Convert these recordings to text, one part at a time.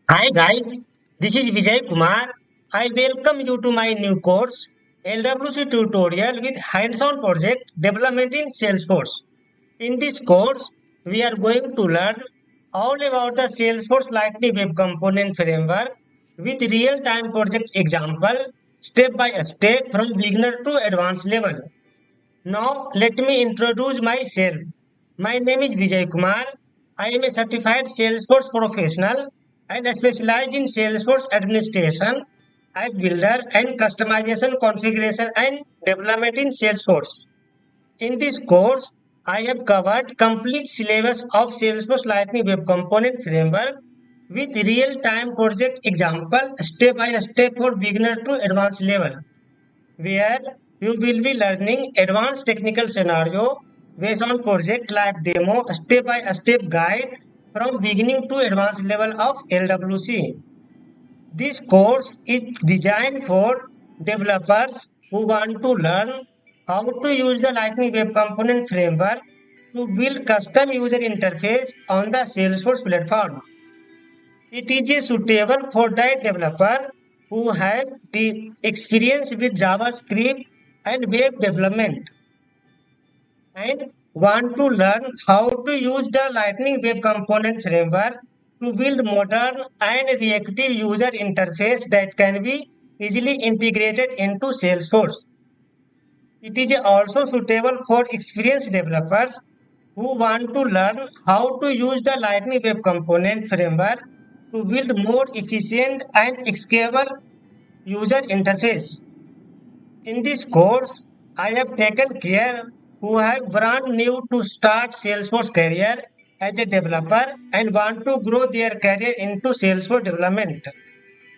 Hi guys, this is Vijay Kumar. I welcome you to my new course, LWC tutorial with hands-on project development in Salesforce. In this course, we are going to learn all about the Salesforce Lightning Web Component Framework with real-time project example, step by step from beginner to advanced level. Now, let me introduce myself. My name is Vijay Kumar. I am a certified Salesforce professional and specialize in Salesforce administration, app builder, and customization, configuration, and development in Salesforce. In this course, I have covered complete syllabus of Salesforce Lightning Web Component Framework with real-time project example, step by step for beginner to advanced level where you will be learning advanced technical scenario based on project live demo, step by step guide from beginning to advanced level of LWC. This course is designed for developers who want to learn how to use the Lightning Web Component framework to build custom user interface on the Salesforce platform. It is suitable for that developer who have the experience with JavaScript and web development and want to learn how to use the Lightning Web Component framework to build modern and reactive user interface that can be easily integrated into Salesforce. It is also suitable for experienced developers who want to learn how to use the Lightning Web Component framework to build more efficient and scalable user interface. In this course, I have taken care who have brand new to start Salesforce career as a developer and want to grow their career into Salesforce development.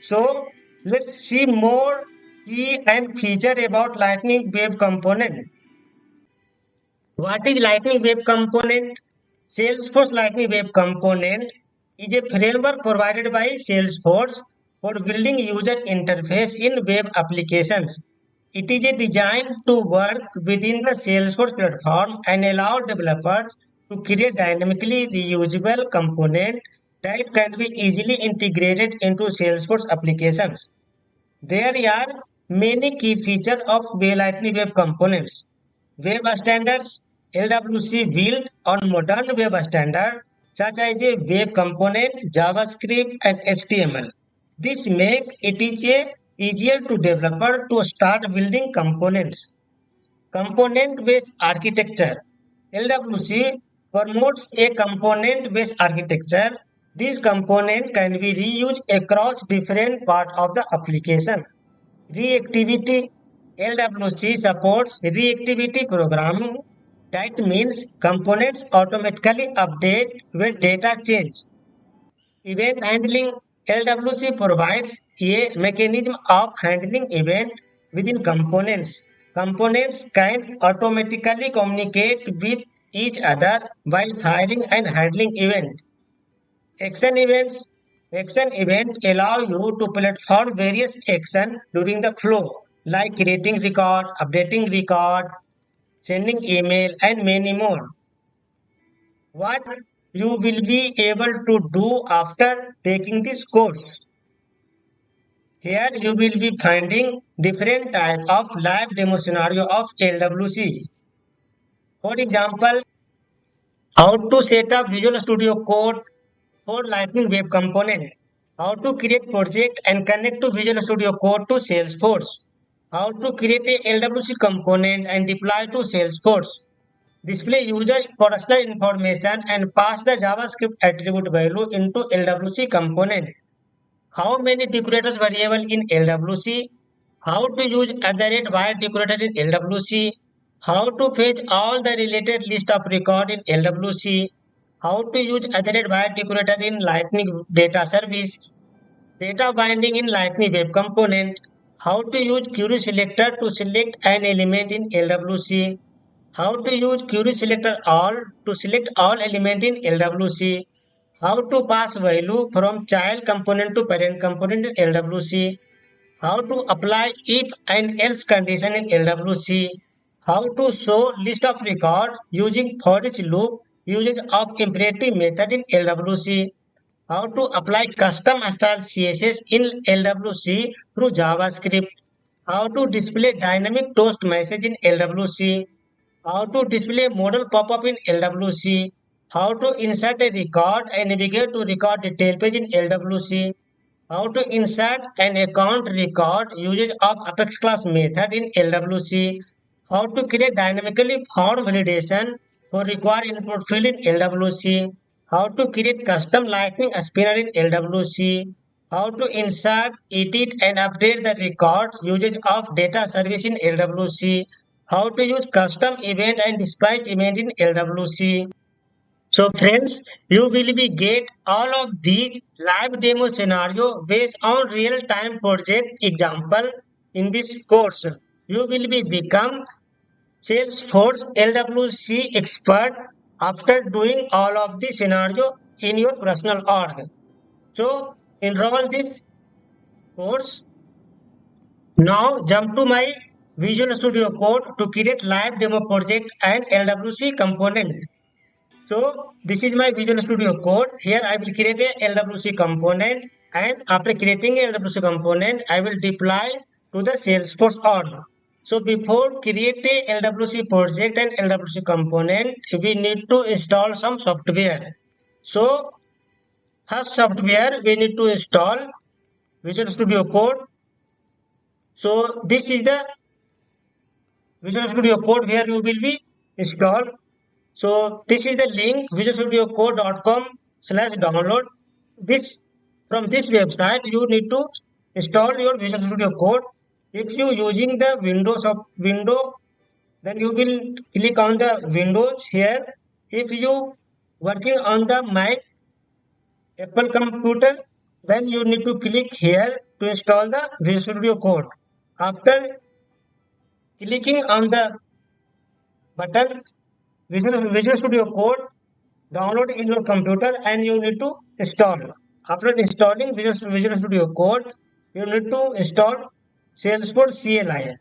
So let's see more key and feature about Lightning Web Component. What is Lightning Web Component? Salesforce Lightning Web Component is a framework provided by Salesforce for building user interface in web applications. It is designed to work within the Salesforce platform and allow developers to create dynamically reusable components that can be easily integrated into Salesforce applications. There are many key features of Lightning Web Components. Web standards LWC built on modern web standards such as a web component, JavaScript, and HTML. This makes it easier to developer to start building components. Component-based architecture LWC promotes a component-based architecture. These components can be reused across different parts of the application. Reactivity LWC supports reactivity programming. That means components automatically update when data change. Event handling LWC provides a mechanism of handling event within components. Components can automatically communicate with each other by firing and handling event. Action events. Action events allow you to perform various actions during the flow, like creating record, updating record, sending email, and many more. What you will be able to do after taking this course. Here you will be finding different types of live demo scenario of LWC. For example, how to set up Visual Studio Code for Lightning Web Component, how to create project and connect to Visual Studio Code to Salesforce, how to create a LWC component and deploy to Salesforce, display user personal information and pass the JavaScript attribute value into LWC component, how many decorators variable in LWC, how to use @wire decorator in LWC, how to fetch all the related list of record in LWC, how to use @wire decorator in Lightning data service, data binding in Lightning web component, how to use querySelector to select an element in LWC, how to use querySelector all to select all element in LWC, how to pass value from child component to parent component in LWC, how to apply if and else condition in LWC, how to show list of record using for each loop, usage of imperative method in LWC, how to apply custom style CSS in LWC through JavaScript, how to display dynamic toast message in LWC, how to display modal pop-up in LWC, how to insert a record and navigate to record detail page in LWC, how to insert an account record usage of Apex class method in LWC, how to create dynamically form validation for required input field in LWC, how to create custom lightning spinner in LWC, how to insert, edit and update the record usage of data service in LWC, how to use custom event and dispatch event in LWC. So friends, you will be get all of these live demo scenario based on real time project example in this course. You will be become Salesforce LWC expert after doing all of the scenario in your personal org. So enroll this course. Now jump to my Visual Studio Code to create live demo project and LWC component. So this is my Visual Studio Code. Here I will create a LWC component, and after creating a LWC component, I will deploy to the Salesforce org. So before create a LWC project and LWC component, we need to install some software. So first software we need to install Visual Studio Code. So this is the Visual Studio Code where you will be installed. So this is the link visualstudiocode.com/download. This from this website you need to install your Visual Studio Code. If you using the window, then you will click on the Windows here. If you working on the Mac Apple computer, then you need to click here to install the Visual Studio Code. After clicking on the button Visual Studio Code, download in your computer and you need to install. After installing Visual Studio Code, you need to install Salesforce CLI.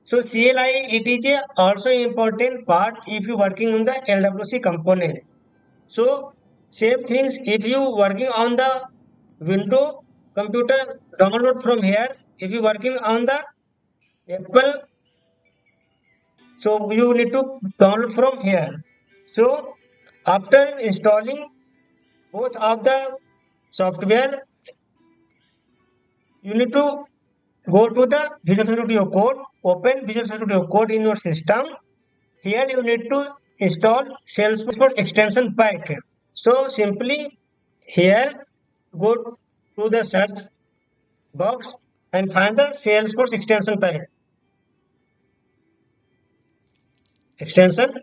So CLI, it is a also important part if you working on the LWC component. So same things if you working on the Windows computer, download from here. If you working on the Apple, so you need to download from here. So after installing both of the software, you need to go to the Visual Studio Code, open Visual Studio Code in your system. Here you need to install Salesforce extension pack. So simply here go to the search box and find the Salesforce extension pack. Extension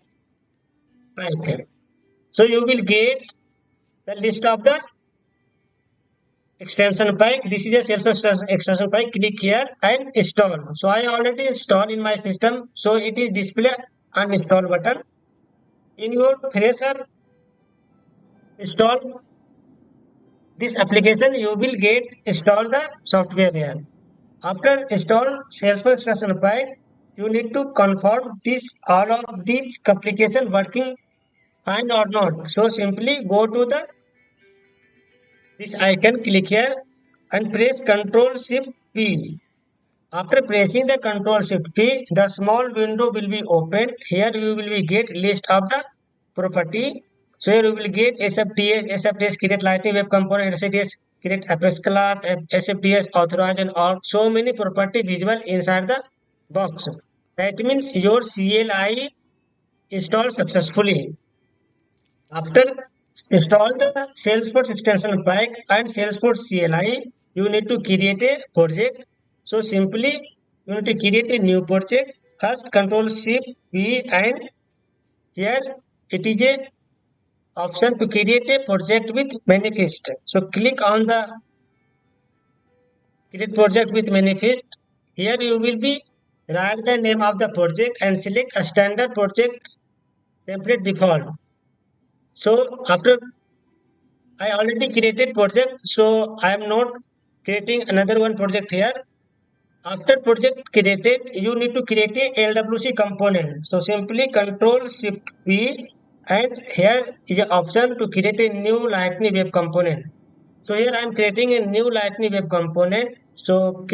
pack. So you will get the list of the extension pack. This is a Salesforce extension pack. Click here and install. So I already installed in my system. So it is display uninstall button. In your fresher install this application, you will get install the software here. After install Salesforce extension pack, you need to confirm this all of these application working fine or not. So simply go to the this icon, click here and press Ctrl Shift P. After pressing the Ctrl Shift P, the small window will be open. Here you will be get list of the property. So here you will get SFTS create lightning web component, SFTS create Apex class, SFTS authorize and all so many property visible inside the box. That means your CLI installed successfully. After install the Salesforce extension pack and Salesforce CLI, you need to create a project. So simply you need to create a new project. First Ctrl Shift P and here it is a option to create a project with manifest. So click on the create project with manifest. Here you will be write the name of the project and select a standard project template default. So after I already created project, so I am not creating another one project here. After project created, you need to create a LWC component. So simply Control Shift P and here is an option to create a new Lightning Web component. So here I am creating a new Lightning Web component. So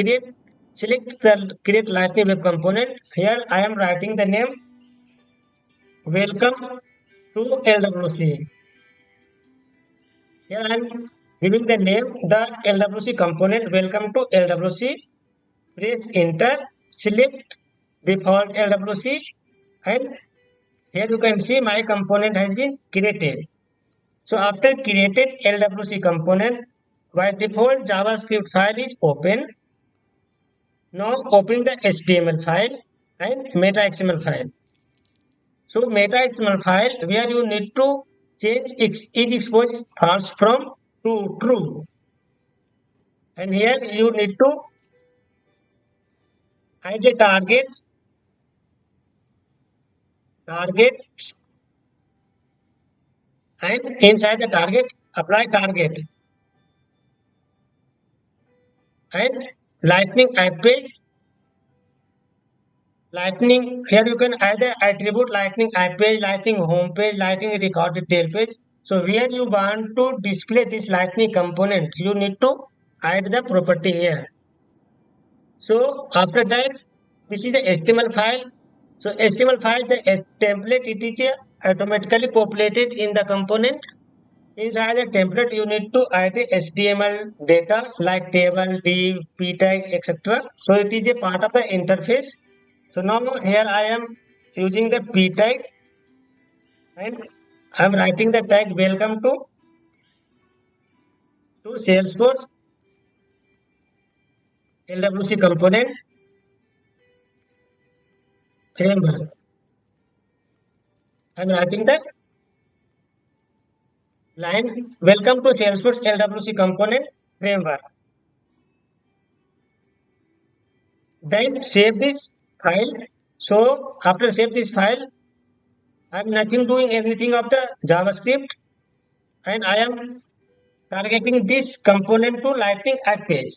select the create Lightning Web component. Here I am writing the name welcome to LWC. Here I am giving the name the LWC component welcome to LWC. Press enter, select default LWC, and here you can see my component has been created. So after created LWC component, by default JavaScript file is open. Now open the HTML file and meta XML file. So meta XML file where you need to change is exposed false from to true. And here you need to add a target and inside the target apply target and lightning app page. Lightning, here you can add the attribute lightning app page, lightning home page, lightning record detail page. So where you want to display this lightning component, you need to add the property here. So after that, this is the HTML file. So HTML file, the template, it is automatically populated in the component. Inside the template, you need to add the HTML data like table, div, p tag, etc. So it is a part of the interface. So now here I am using the p tag and I am writing the tag welcome to Salesforce LWC component framework. I am writing the line welcome to Salesforce LWC component framework. Then save this file. So after save this file, I am nothing doing anything of the JavaScript and I am targeting this component to lightning app page.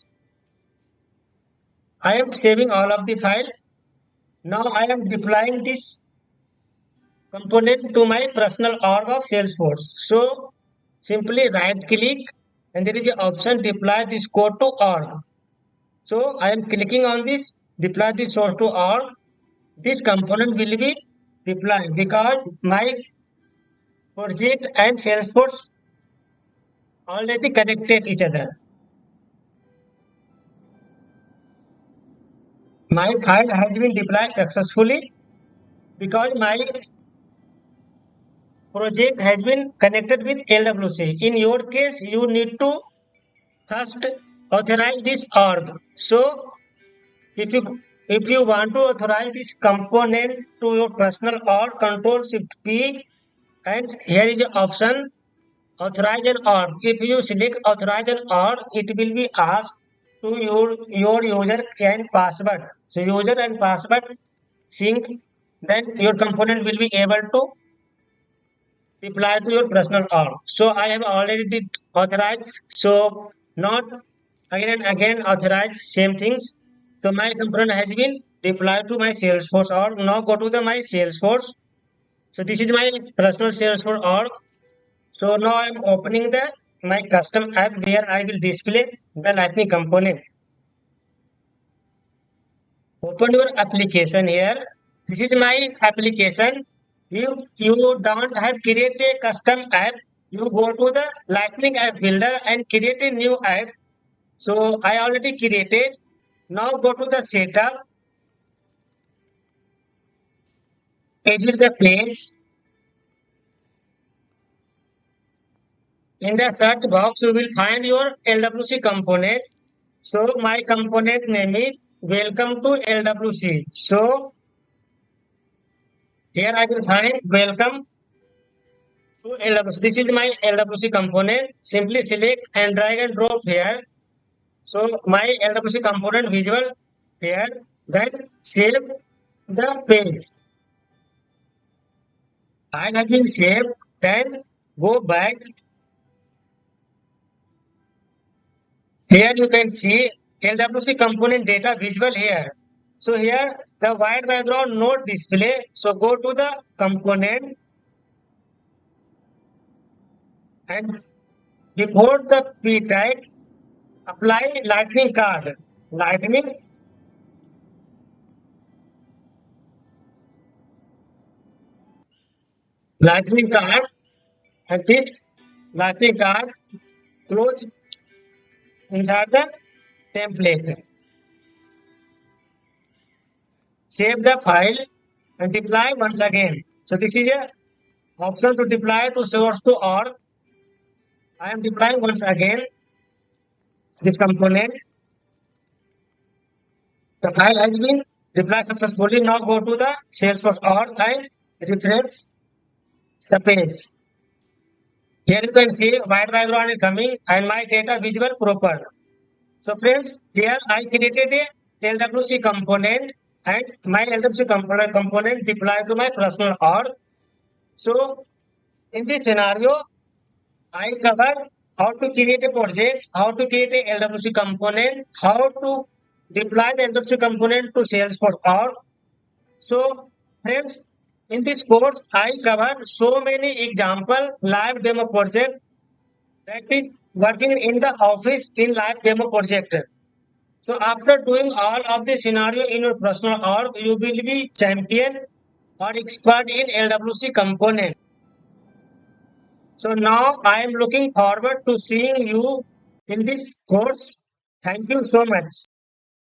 I am saving all of the file. Now I am deploying this component to my personal org of Salesforce. So simply right click and there is an option deploy this code to org. So I am clicking on this deploy this source to org. This component will be deployed because my project and Salesforce already connected each other. My file has been deployed successfully because my project has been connected with LWC. In your case, you need to first authorize this org. So if you want to authorize this component to your personal org, Control Shift P, and here is the option authorize an org. If you select authorize an org, it will be asked to your user and password. So user and password sync, then your component will be able to deploy to your personal org. So I have already did authorize. So not again and again authorize same things. So my component has been deployed to my Salesforce org. Now go to the my Salesforce. So this is my personal Salesforce org. So now I am opening the my custom app where I will display the lightning component. Open your application here. This is my application. If you don't have created a custom app, you go to the lightning app builder and create a new app. So I already created. Now go to the setup, edit the page. In the search box, you will find your LWC component. So my component name is welcome to LWC. So here I will find welcome to LWC. This is my LWC component. Simply select and drag and drop here. So my LWC component visual here. Then save the page. File has been saved. Then go back. Here you can see LWC component data visual here. So here the white background not display. So go to the component and before the P tag, apply lightning card. Lightning card, and this lightning card close inside the template. Save the file and deploy once again. So this is a option to deploy to source to org. I am deploying once again this component. The file has been deployed successfully. Now go to the Salesforce org and refresh the page. Here you can see white background is coming and my data visible proper. So friends, here I created a LWC component and my LWC component deployed to my personal org. So in this scenario, I covered how to create a project, how to create a LWC component, how to deploy the LWC component to Salesforce org. So friends, in this course, I covered so many example live demo project that is working in the office in live demo project. So after doing all of the scenario in your personal org, you will be champion or expert in LWC component. So now I am looking forward to seeing you in this course. Thank you so much.